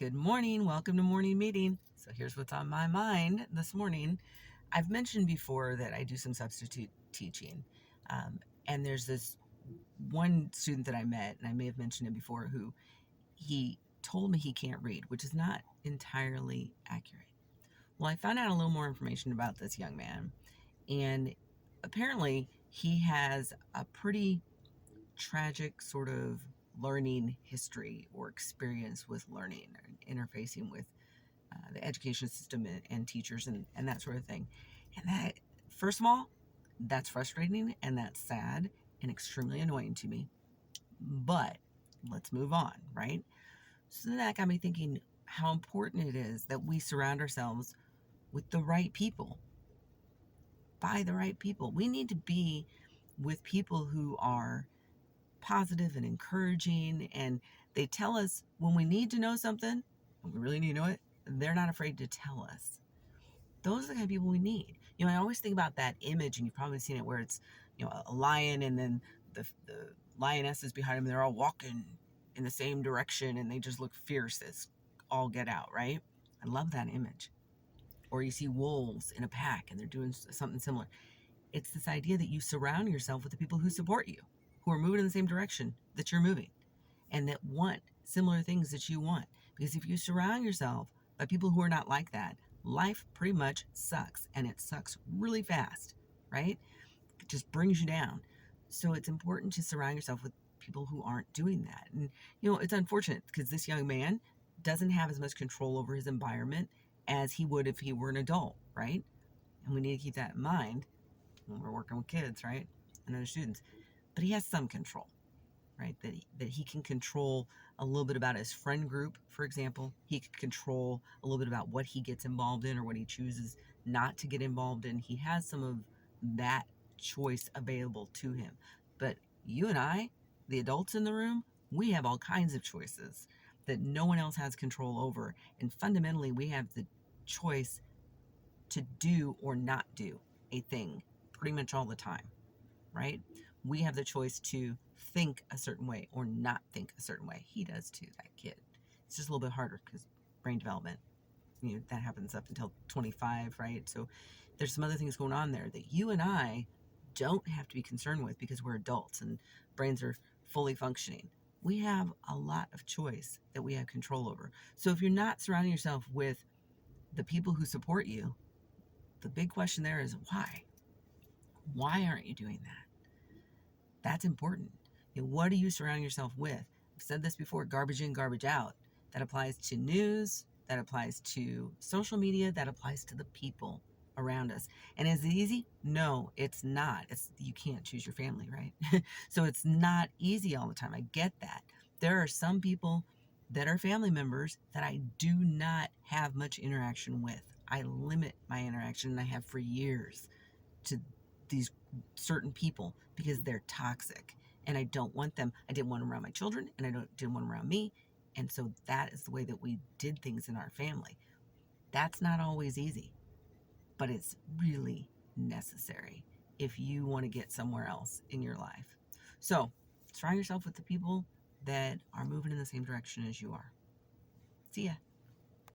Good morning. Welcome to morning meeting. So here's what's on my mind this morning. I've mentioned before that I do some substitute teaching. And there's this one student that I met, and I may have mentioned it before, who he told me he can't read, which is not entirely accurate. Well, I found out a little more information about this young man, and apparently he has a pretty tragic sort of learning history or experience with learning and interfacing with the education system and teachers and that sort of thing. And that, first of all, that's frustrating and that's sad and extremely annoying to me. But let's move on, right? So then that got me thinking how important it is that we surround ourselves with the right people, by the right people. We need to be with people who are positive and encouraging, and they tell us when we need to know something, when we really need to know it, they're not afraid to tell us. Those are the kind of people we need. I always think about that image, and you've probably seen it, where it's, a lion, and then the lionesses behind him, they're all walking in the same direction, and they just look fierce as all get out, right? I love that image. Or you see wolves in a pack, and they're doing something similar. It's this idea that you surround yourself with the people who support you, who are moving in the same direction that you're moving, and that want similar things that you want. Because if you surround yourself by people who are not like that, life pretty much sucks, and it sucks really fast, right? It just brings you down. So it's important to surround yourself with people who aren't doing that. And, it's unfortunate because this young man doesn't have as much control over his environment as he would if he were an adult, right? And we need to keep that in mind when we're working with kids, right? And other students. But he has some control, right? That he can control a little bit about his friend group, for example. He can control a little bit about what he gets involved in or what he chooses not to get involved in. He has some of that choice available to him. But you and I, the adults in the room, we have all kinds of choices that no one else has control over. And fundamentally, we have the choice to do or not do a thing pretty much all the time, right? We have the choice to think a certain way or not think a certain way. He does too, that kid. It's just a little bit harder because brain development, that happens up until 25, right? So there's some other things going on there that you and I don't have to be concerned with because we're adults and brains are fully functioning. We have a lot of choice that we have control over. So if you're not surrounding yourself with the people who support you, the big question there is why? Why aren't you doing that? That's important. What are you surrounding yourself with? I've said this before, garbage in, garbage out. That applies to news, that applies to social media, that applies to the people around us. And is it easy? No, it's not. You can't choose your family, right? So it's not easy all the time. I get that. There are some people that are family members that I do not have much interaction with. I limit my interaction, and I have for years, to these certain people because they're toxic and I don't want them. I didn't want them around my children, and I didn't want them around me. And so that is the way that we did things in our family. That's not always easy, but it's really necessary if you want to get somewhere else in your life. So surround yourself with the people that are moving in the same direction as you are. See ya.